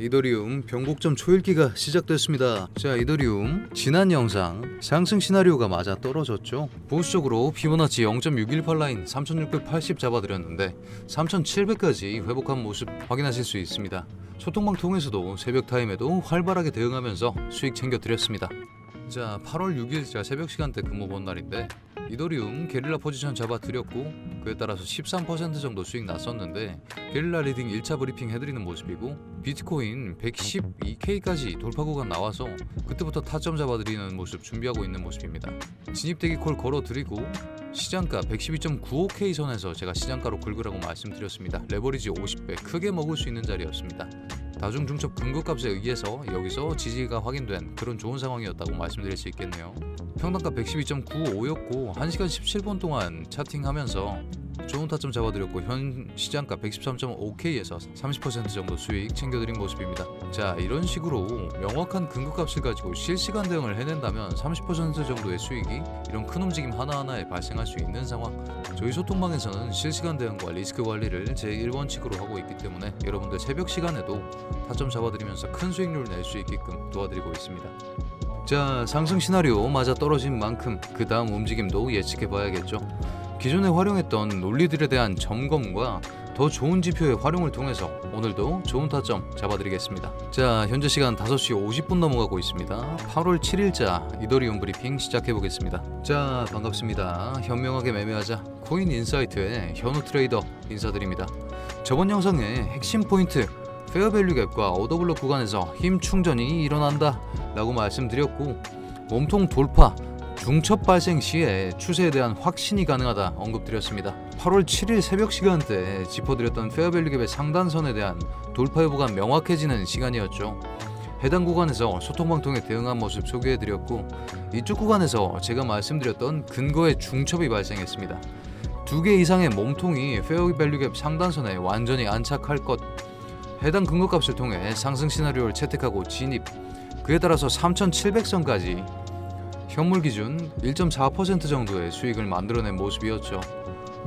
이더리움 변곡점 초읽기가 시작됐습니다. 자, 이더리움 지난 영상 상승 시나리오가 맞아 떨어졌죠. 보수적으로 피보나치 0.618 라인 3680 잡아드렸는데 3700까지 회복한 모습 확인하실 수 있습니다. 소통방 통해서도 새벽 타임에도 활발하게 대응하면서 수익 챙겨드렸습니다. 자, 8월 6일 제가 새벽 시간대 근무 본 날인데 이더리움 게릴라 포지션 잡아드렸고 그에 따라서 13% 정도 수익 났었는데 게릴라 리딩 1차 브리핑 해드리는 모습이고 비트코인 112K까지 돌파 구간 나와서 그때부터 타점 잡아드리는 모습 준비하고 있는 모습입니다. 진입대기 콜 걸어드리고 시장가 112.95K 선에서 제가 시장가로 긁으라고 말씀드렸습니다. 레버리지 50배 크게 먹을 수 있는 자리였습니다. 다중 중첩 근거값에 의해서 여기서 지지가 확인된 그런 좋은 상황이었다고 말씀드릴 수 있겠네요. 평단가 112.95였고 1시간 17분 동안 차팅하면서 좋은 타점 잡아드렸고 현 시장가 113.5K에서 30% 정도 수익 챙겨드린 모습입니다. 자, 이런 식으로 명확한 근거값을 가지고 실시간 대응을 해낸다면 30% 정도의 수익이 이런 큰 움직임 하나하나에 발생할 수 있는 상황. 저희 소통방에서는 실시간 대응과 리스크 관리를 제1원칙으로 하고 있기 때문에 여러분들 새벽 시간에도 타점 잡아드리면서 큰 수익률을 낼 수 있게끔 도와드리고 있습니다. 자, 상승 시나리오 맞아 떨어진 만큼 그 다음 움직임도 예측해 봐야겠죠. 기존에 활용했던 논리들에 대한 점검과 더 좋은 지표의 활용을 통해서 오늘도 좋은 타점 잡아드리겠습니다. 자, 현재 시간 5시 50분 넘어가고 있습니다. 8월 7일자 이더리움 브리핑 시작해 보겠습니다. 자, 반갑습니다. 현명하게 매매하자 코인 인사이트의 현우 트레이더 인사드립니다. 저번 영상의 핵심 포인트 페어밸류 갭과 오더블록 구간에서 힘 충전이 일어난다 라고 말씀드렸고 몸통 돌파 중첩 발생 시에 추세에 대한 확신이 가능하다 언급드렸습니다. 8월 7일 새벽 시간대에 짚어드렸던 페어밸류 갭의 상단선에 대한 돌파 여부가 명확해지는 시간이었죠. 해당 구간에서 소통방 통해 대응한 모습 소개해드렸고 이쪽 구간에서 제가 말씀드렸던 근거의 중첩이 발생했습니다. 2개 이상의 몸통이 페어밸류 갭 상단선에 완전히 안착할 것, 해당 근거값을 통해 상승 시나리오를 채택하고 진입, 그에 따라서 3700선까지 현물 기준 1.4% 정도의 수익을 만들어낸 모습이었죠.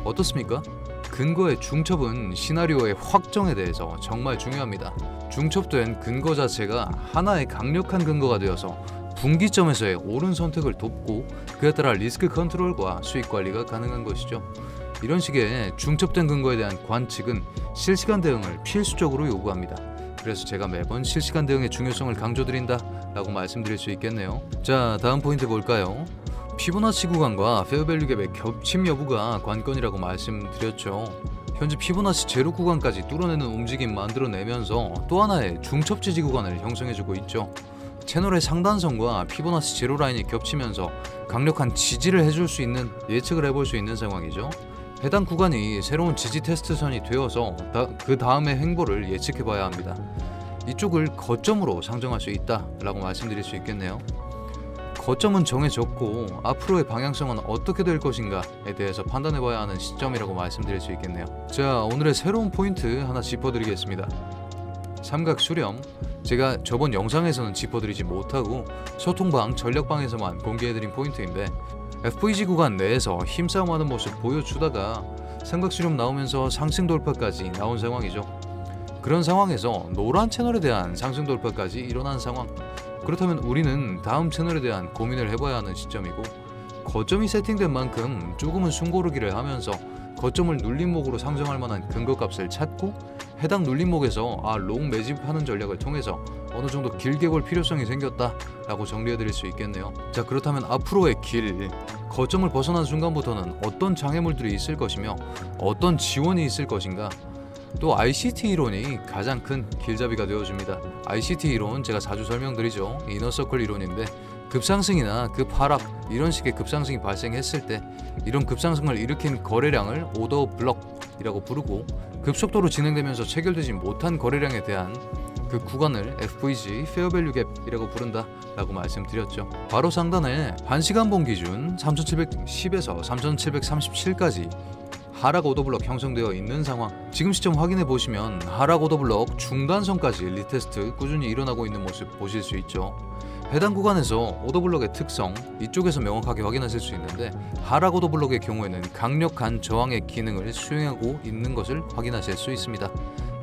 어떻습니까? 근거의 중첩은 시나리오의 확정에 대해서 정말 중요합니다. 중첩된 근거 자체가 하나의 강력한 근거가 되어서 분기점에서의 옳은 선택을 돕고 그에 따라 리스크 컨트롤과 수익 관리가 가능한 것이죠. 이런 식의 중첩된 근거에 대한 관측은 실시간 대응을 필수적으로 요구합니다. 그래서 제가 매번 실시간 대응의 중요성을 강조드린다 라고 말씀드릴 수 있겠네요. 자, 다음 포인트 볼까요? 피보나치 구간과 페어밸류 갭의 겹침 여부가 관건이라고 말씀드렸죠. 현재 피보나치 제로 구간까지 뚫어내는 움직임 만들어내면서 또 하나의 중첩 지지 구간을 형성해주고 있죠. 채널의 상단선과 피보나치 제로 라인이 겹치면서 강력한 지지를 해줄 수 있는, 예측을 해볼 수 있는 상황이죠. 해당 구간이 새로운 지지 테스트선이 되어서 그 다음의 행보를 예측해 봐야 합니다. 이쪽을 거점으로 상정할 수 있다 라고 말씀드릴 수 있겠네요. 거점은 정해졌고 앞으로의 방향성은 어떻게 될 것인가에 대해서 판단해 봐야 하는 시점이라고 말씀드릴 수 있겠네요. 자, 오늘의 새로운 포인트 하나 짚어드리겠습니다. 삼각 수렴, 제가 저번 영상에서는 짚어드리지 못하고 소통방 전략방에서만 공개해드린 포인트인데 FVG 구간 내에서 힘싸움하는 모습 보여주다가 삼각수렴 나오면서 상승 돌파까지 나온 상황이죠. 그런 상황에서 노란 채널에 대한 상승 돌파까지 일어난 상황, 그렇다면 우리는 다음 채널에 대한 고민을 해봐야 하는 시점이고 거점이 세팅된 만큼 조금은 숨고르기를 하면서 거점을 눌림목으로 상정할 만한 근거값을 찾고 해당 눌림목에서 롱 매집하는 전략을 통해서 어느 정도 길게 볼 필요성이 생겼다 라고 정리해드릴 수 있겠네요. 자, 그렇다면 앞으로의 길, 거점을 벗어난 순간부터는 어떤 장애물들이 있을 것이며 어떤 지원이 있을 것인가, 또 ICT 이론이 가장 큰 길잡이가 되어줍니다. ICT 이론 제가 자주 설명드리죠. 이너서클 이론인데 급상승이나 급하락 이런 식의 급상승이 발생했을 때 이런 급상승을 일으킨 거래량을 오더 블럭이라고 부르고 급속도로 진행되면서 체결되지 못한 거래량에 대한 그 구간을 FVG 페어밸류 갭이라고 부른다 라고 말씀드렸죠. 바로 상단에 1시간봉 기준 3710에서 3737까지 하락 오더블럭 형성되어 있는 상황, 지금 시점 확인해 보시면 하락 오더블럭 중단선까지 리테스트 꾸준히 일어나고 있는 모습 보실 수 있죠. 해당 구간에서 오더블럭의 특성, 이쪽에서 명확하게 확인하실 수 있는데 하락 오더블럭의 경우에는 강력한 저항의 기능을 수행하고 있는 것을 확인하실 수 있습니다.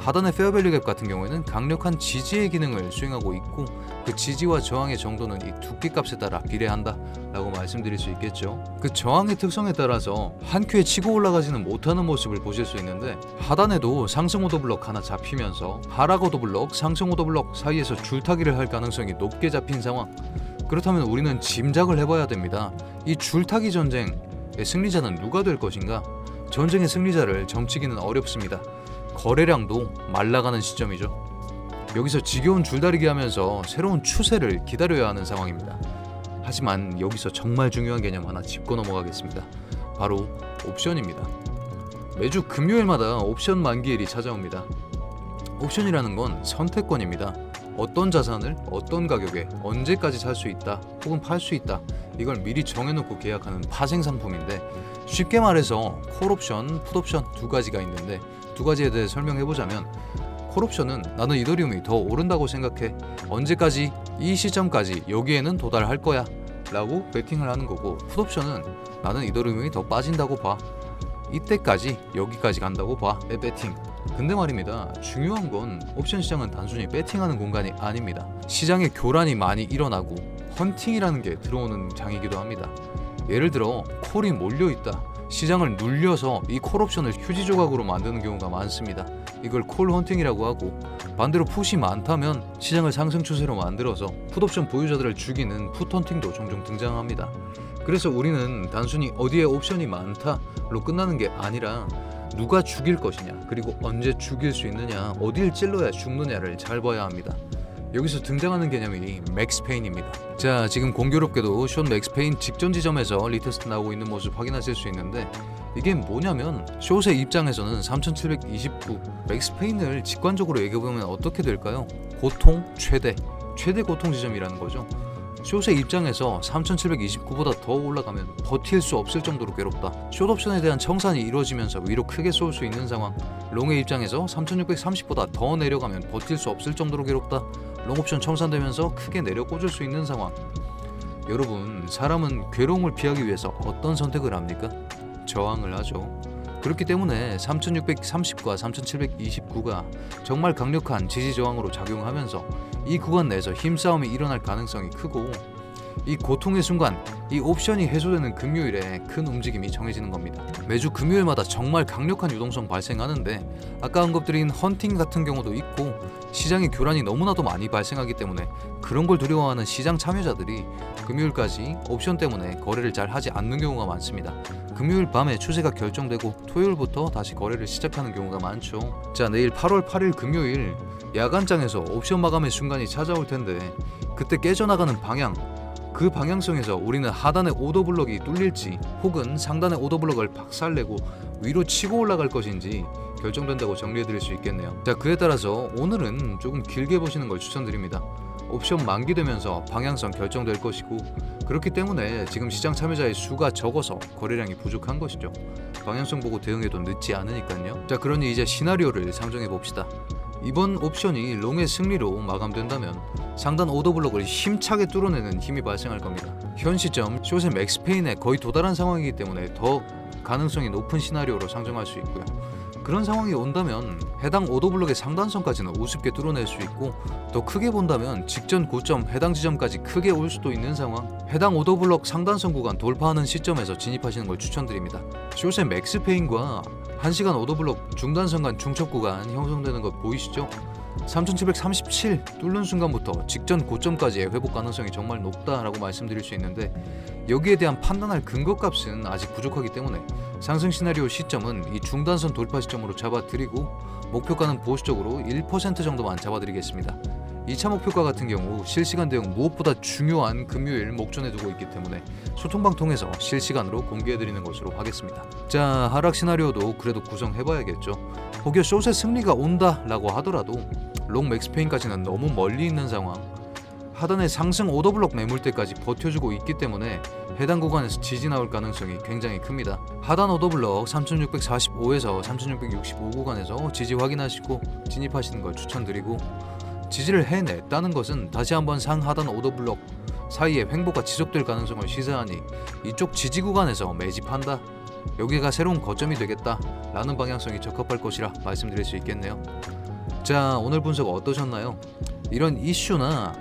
하단의 페어밸류 갭 같은 경우에는 강력한 지지의 기능을 수행하고 있고 그 지지와 저항의 정도는 이 두께값에 따라 비례한다 라고 말씀드릴 수 있겠죠. 그 저항의 특성에 따라서 한 큐에 치고 올라가지는 못하는 모습을 보실 수 있는데 하단에도 상승 오더블럭 하나 잡히면서 하락 오더블럭, 상승 오더블럭 사이에서 줄타기를 할 가능성이 높게 잡힌 상황. 그렇다면 우리는 짐작을 해봐야 됩니다. 이 줄타기 전쟁의 승리자는 누가 될 것인가? 전쟁의 승리자를 점치기는 어렵습니다. 거래량도 말라가는 시점이죠. 여기서 지겨운 줄다리기 하면서 새로운 추세를 기다려야 하는 상황입니다. 하지만 여기서 정말 중요한 개념 하나 짚고 넘어가겠습니다. 바로 옵션입니다. 매주 금요일마다 옵션 만기일이 찾아옵니다. 옵션이라는 건 선택권입니다. 어떤 자산을 어떤 가격에 언제까지 살 수 있다 혹은 팔 수 있다, 이걸 미리 정해놓고 계약하는 파생 상품인데, 쉽게 말해서 콜옵션, 풋옵션 두 가지가 있는데 두 가지에 대해 설명해보자면, 콜옵션은 나는 이더리움이 더 오른다고 생각해, 언제까지 이 시점까지 여기에는 도달할 거야 라고 베팅을 하는 거고, 풋옵션은 나는 이더리움이 더 빠진다고 봐, 이때까지 여기까지 간다고 봐, 베팅. 근데 말입니다, 중요한 건 옵션 시장은 단순히 베팅하는 공간이 아닙니다. 시장에 교란이 많이 일어나고 헌팅이라는 게 들어오는 장이기도 합니다. 예를 들어 콜이 몰려있다, 시장을 눌려서 이 콜옵션을 휴지 조각으로 만드는 경우가 많습니다. 이걸 콜 헌팅이라고 하고, 반대로 풋이 많다면 시장을 상승 추세로 만들어서 풋옵션 보유자들을 죽이는 풋 헌팅도 종종 등장합니다. 그래서 우리는 단순히 어디에 옵션이 많다로 끝나는 게 아니라 누가 죽일 것이냐, 그리고 언제 죽일 수 있느냐, 어딜 찔러야 죽느냐를 잘 봐야 합니다. 여기서 등장하는 개념이 맥스페인입니다. 자, 지금 공교롭게도 숏 맥스페인 직전 지점에서 리테스트 나오고 있는 모습 확인하실 수 있는데, 이게 뭐냐면 숏의 입장에서는 3729, 맥스페인을 직관적으로 얘기해보면 어떻게 될까요? 고통 최대 고통 지점이라는 거죠. 숏의 입장에서 3729보다 더 올라가면 버틸 수 없을 정도로 괴롭다. 숏 옵션에 대한 청산이 이루어지면서 위로 크게 쏠 수 있는 상황. 롱의 입장에서 3630보다 더 내려가면 버틸 수 없을 정도로 괴롭다. 롱 옵션 청산되면서 크게 내려 꽂을 수 있는 상황. 여러분, 사람은 괴로움을 피하기 위해서 어떤 선택을 합니까? 저항을 하죠. 그렇기 때문에 3630과 3729가 정말 강력한 지지 저항으로 작용하면서 이 구간 내에서 힘싸움이 일어날 가능성이 크고, 이 고통의 순간 이 옵션이 해소되는 금요일에 큰 움직임이 정해지는 겁니다. 매주 금요일마다 정말 강력한 유동성 발생하는데, 아까 언급드린 헌팅 같은 경우도 있고, 시장의 교란이 너무나도 많이 발생하기 때문에 그런 걸 두려워하는 시장 참여자들이 금요일까지 옵션 때문에 거래를 잘 하지 않는 경우가 많습니다. 금요일 밤에 추세가 결정되고 토요일부터 다시 거래를 시작하는 경우가 많죠. 자, 내일 8월 8일 금요일 야간장에서 옵션 마감의 순간이 찾아올 텐데, 그때 깨져나가는 방향, 그 방향성에서 우리는 하단의 오더블럭이 뚫릴지 혹은 상단의 오더블럭을 박살내고 위로 치고 올라갈 것인지 결정된다고 정리해드릴 수 있겠네요. 자, 그에 따라서 오늘은 조금 길게 보시는 걸 추천드립니다. 옵션 만기되면서 방향성 결정될 것이고, 그렇기 때문에 지금 시장 참여자의 수가 적어서 거래량이 부족한 것이죠. 방향성 보고 대응해도 늦지 않으니까요. 자, 그러니 이제 시나리오를 상정해 봅시다. 이번 옵션이 롱의 승리로 마감된다면 상단 오더블럭을 힘차게 뚫어내는 힘이 발생할 겁니다. 현 시점 숏의 맥스페인에 거의 도달한 상황이기 때문에 더 가능성이 높은 시나리오로 상정할 수 있고요. 그런 상황이 온다면 해당 오더블럭의 상단선까지는 우습게 뚫어낼 수 있고, 더 크게 본다면 직전 고점 해당 지점까지 크게 올 수도 있는 상황. 해당 오더블럭 상단선 구간 돌파하는 시점에서 진입하시는 걸 추천드립니다. 숏의 맥스페인과 1시간 오더블럭 중단선 간 중첩 구간 형성되는 거 보이시죠? 3737 뚫는 순간부터 직전 고점까지의 회복 가능성이 정말 높다라고 말씀드릴 수 있는데, 여기에 대한 판단할 근거값은 아직 부족하기 때문에 상승 시나리오 시점은 이 중단선 돌파 시점으로 잡아드리고, 목표가는 보수적으로 1% 정도만 잡아드리겠습니다. 2차 목표가 같은 경우 실시간 대응 무엇보다 중요한 금요일 목전에 두고 있기 때문에 소통방 통해서 실시간으로 공개해드리는 것으로 하겠습니다. 자, 하락 시나리오도 그래도 구성해봐야겠죠. 혹여 숏의 승리가 온다라고 하더라도 롱 맥스페인까지는 너무 멀리 있는 상황, 하단의 상승 오더블럭 매물대까지 버텨주고 있기 때문에 해당 구간에서 지지 나올 가능성이 굉장히 큽니다. 하단 오더블럭 3645에서 3665 구간에서 지지 확인하시고 진입하시는 걸 추천드리고, 지지를 해냈다는 것은 다시 한번 상하단 오더블럭 사이에 횡보가 지속될 가능성을 시사하니 이쪽 지지 구간에서 매집한다, 여기가 새로운 거점이 되겠다 라는 방향성이 적합할 것이라 말씀드릴 수 있겠네요. 자, 오늘 분석 어떠셨나요? 이런 이슈나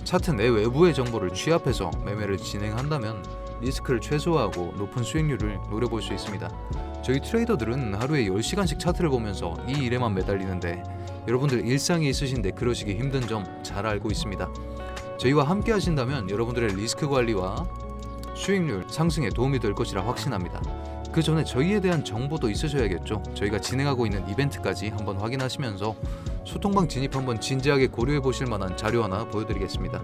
차트 내 외부의 정보를 취합해서 매매를 진행한다면 리스크를 최소화하고 높은 수익률을 노려볼 수 있습니다. 저희 트레이더들은 하루에 10시간씩 차트를 보면서 이 일에만 매달리는데 여러분들 일상이 있으신데 그러시기 힘든 점 잘 알고 있습니다. 저희와 함께 하신다면 여러분들의 리스크 관리와 수익률 상승에 도움이 될 것이라 확신합니다. 그 전에 저희에 대한 정보도 있으셔야겠죠. 저희가 진행하고 있는 이벤트까지 한번 확인하시면서 소통방 진입 한번 진지하게 고려해 보실 만한 자료 하나 보여드리겠습니다.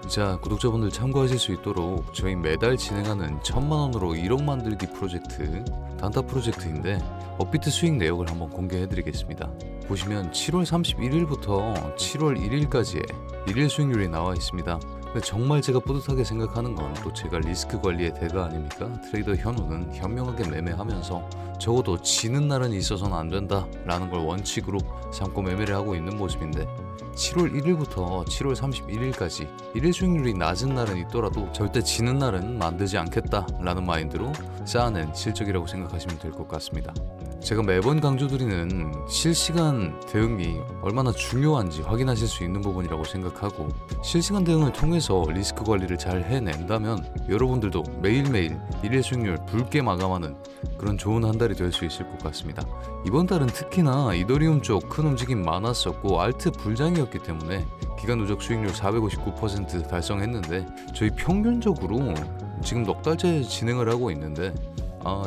자, 구독자분들 참고하실 수 있도록 저희 매달 진행하는 1000만원으로 1억 만들기 프로젝트 단타 프로젝트인데 업비트 수익 내역을 한번 공개해 드리겠습니다. 보시면 7월 31일부터 7월 1일까지의 일일 수익률이 나와 있습니다. 근데 정말 제가 뿌듯하게 생각하는 건 또 제가 리스크 관리의 대가 아닙니까? 트레이더 현우는 현명하게 매매하면서 적어도 지는 날은 있어서는 안 된다 라는 걸 원칙으로 삼고 매매를 하고 있는 모습인데 7월 1일부터 7월 31일까지 일일 수익률이 낮은 날은 있더라도 절대 지는 날은 만들지 않겠다 라는 마인드로 쌓아낸 실적이라고 생각하시면 될 것 같습니다. 제가 매번 강조드리는 실시간 대응이 얼마나 중요한지 확인하실 수 있는 부분이라고 생각하고 실시간 대응을 통해서 리스크 관리를 잘 해낸다면 여러분들도 매일매일 일일 수익률 붉게 마감하는 그런 좋은 한 달이 될 수 있을 것 같습니다. 이번 달은 특히나 이더리움 쪽 큰 움직임 많았었고 알트 불장이었기 때문에 기간 누적 수익률 459% 달성했는데 저희 평균적으로 지금 넉 달째 진행을 하고 있는데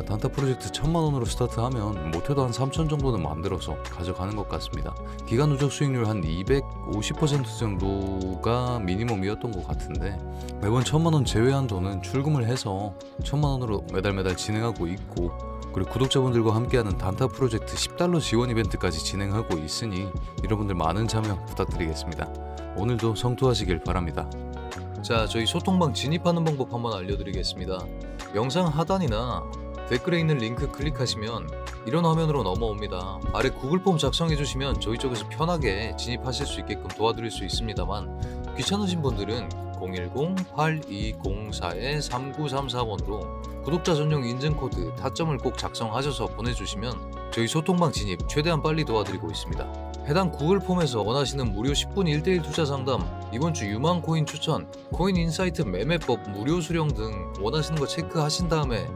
단타 프로젝트 1000만원으로 스타트하면 못해도 한 3000 정도는 만들어서 가져가는 것 같습니다. 기간 누적 수익률 한 250% 정도가 미니멈이었던 것 같은데 매번 1000만원 제외한 돈은 출금을 해서 1000만원으로 매달 진행하고 있고 그리고 구독자분들과 함께하는 단타 프로젝트 $10 지원 이벤트까지 진행하고 있으니 여러분들 많은 참여 부탁드리겠습니다. 오늘도 성투하시길 바랍니다. 자, 저희 소통방 진입하는 방법 한번 알려드리겠습니다. 영상 하단이나 댓글에 있는 링크 클릭하시면 이런 화면으로 넘어옵니다. 아래 구글 폼 작성해주시면 저희 쪽에서 편하게 진입하실 수 있게끔 도와드릴 수 있습니다만 귀찮으신 분들은 010-8204-3934번으로 구독자 전용 인증코드 타점을 꼭 작성하셔서 보내주시면 저희 소통방 진입 최대한 빨리 도와드리고 있습니다. 해당 구글 폼에서 원하시는 무료 10분 1대1 투자 상담, 이번 주 유망 코인 추천, 코인 인사이트 매매법 무료 수령 등 원하시는 거 체크하신 다음에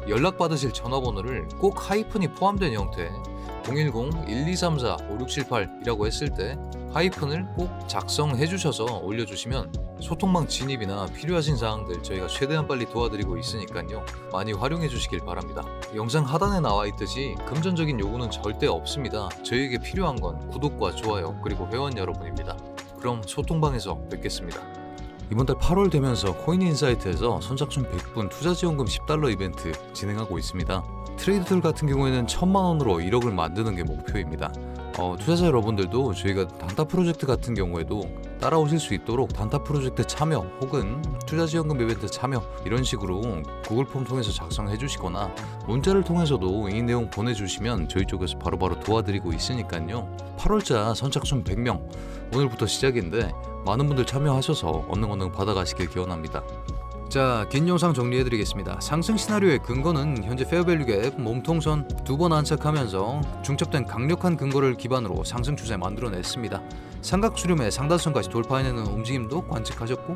연락받으실 전화번호를 꼭 하이픈이 포함된 형태 010-1234-5678이라고 했을 때 하이픈을 꼭 작성해 주셔서 올려주시면 소통방 진입이나 필요하신 사항들 저희가 최대한 빨리 도와드리고 있으니까요. 많이 활용해 주시길 바랍니다. 영상 하단에 나와 있듯이 금전적인 요구는 절대 없습니다. 저희에게 필요한 건 구독과 좋아요 그리고 회원 여러분입니다. 그럼 소통방에서 뵙겠습니다. 이번 달 8월 되면서 코인인사이트에서 선착순 100분 투자지원금 $10 이벤트 진행하고 있습니다. 트레이더들 같은 경우에는 1000만원으로 1억을 만드는 게 목표입니다. 투자자 여러분들도 저희가 단타 프로젝트 같은 경우에도 따라오실 수 있도록 단타 프로젝트 참여 혹은 투자지원금 이벤트 참여 이런 식으로 구글 폼 통해서 작성해 주시거나 문자를 통해서도 이 내용 보내주시면 저희 쪽에서 바로바로 도와드리고 있으니까요. 8월자 선착순 100명 오늘부터 시작인데 많은 분들 참여하셔서 얼른 받아가시길 기원합니다. 자, 긴 영상 정리해드리겠습니다. 상승 시나리오의 근거는 현재 페어밸류 갭, 몸통선 2번 안착하면서 중첩된 강력한 근거를 기반으로 상승 추세 만들어냈습니다. 삼각 수렴의 상단선까지 돌파해내는 움직임도 관측하셨고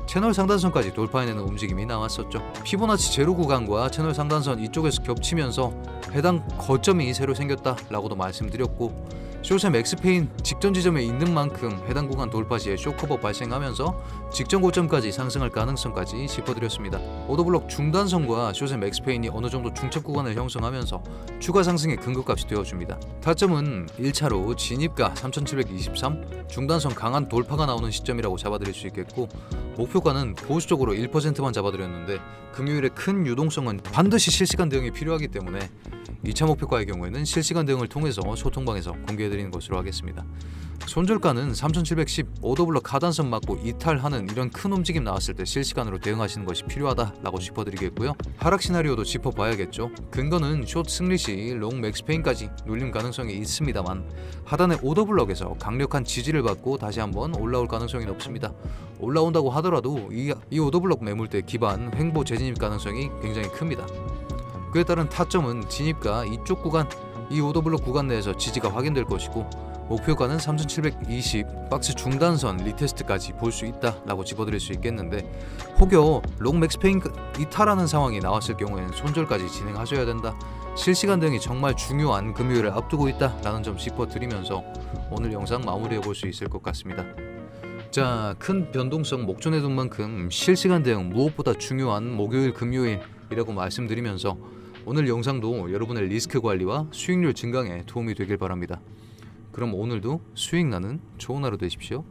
채널 상단선까지 돌파해내는 움직임이 나왔었죠. 피보나치 제로 구간과 채널 상단선 이쪽에서 겹치면서 해당 거점이 새로 생겼다라고도 말씀드렸고 숏의 맥스페인 직전 지점에 있는 만큼 해당 구간 돌파 시에 숏커버 발생하면서 직전 고점까지 상승할 가능성까지 짚어드렸습니다. 오더블록 중단선과 숏의 맥스페인이 어느정도 중첩 구간을 형성하면서 추가 상승의 근거값이 되어줍니다. 타점은 1차로 진입가 3723, 중단선 강한 돌파가 나오는 시점이라고 잡아드릴 수 있겠고 목표가는 보수적으로 1%만 잡아드렸는데 금요일에 큰 유동성은 반드시 실시간 대응이 필요하기 때문에 2차 목표가의 경우에는 실시간 대응을 통해서 소통방에서 공개해드리는 것으로 하겠습니다. 손절가는 3710 오더블럭 하단선 맞고 이탈하는 이런 큰 움직임 나왔을 때 실시간으로 대응하시는 것이 필요하다라고 짚어드리겠고요. 하락 시나리오도 짚어봐야겠죠. 근거는 숏 승리 시 롱 맥스페인까지 눌림 가능성이 있습니다만 하단의 오더블럭에서 강력한 지지를 받고 다시 한번 올라올 가능성이 높습니다. 올라온다고 하더라도 이 오더블럭 매물대 기반 횡보 재진입 가능성이 굉장히 큽니다. 그에 따른 타점은 진입가 이쪽 구간 이 오더블럭 구간 내에서 지지가 확인될 것이고 목표가는 3720, 박스 중단선 리테스트까지 볼 수 있다 라고 집어드릴 수 있겠는데, 혹여 롱 맥스페인 이탈하는 상황이 나왔을 경우에는 손절까지 진행하셔야 된다, 실시간 대응이 정말 중요한 금요일을 앞두고 있다 라는 점 짚어드리면서 오늘 영상 마무리해 볼 수 있을 것 같습니다. 자, 큰 변동성 목전에 둔 만큼 실시간 대응 무엇보다 중요한 목요일 금요일이라고 말씀드리면서 오늘 영상도 여러분의 리스크 관리와 수익률 증강에 도움이 되길 바랍니다. 그럼 오늘도 수익 나는 좋은 하루 되십시오.